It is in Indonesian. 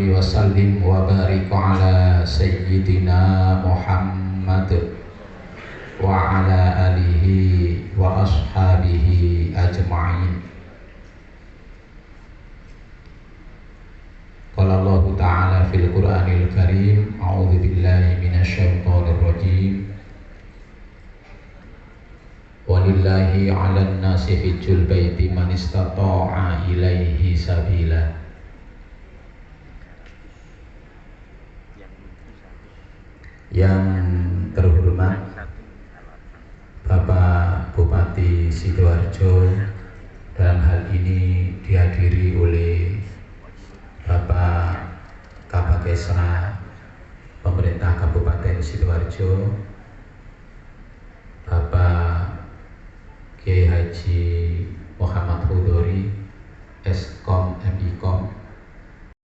salli wa sallim wa barik ala sayyidina Muhammad wa ala alihi wa ashabihi ajma'in. Qala Allah Ta'ala fil Qur'anil Karim, a'udzu billahi minasyaitonir rajim. Walillahi 'alan nasi hijjul baiti man istata'a ilaihi sabila. Yang terhormat Bapak Bupati Sidoarjo, dalam hal ini dihadiri oleh Bapak Kapakesra Pemerintah Kabupaten Sidoarjo, Bapak Kiai Haji Muhammad Hudori,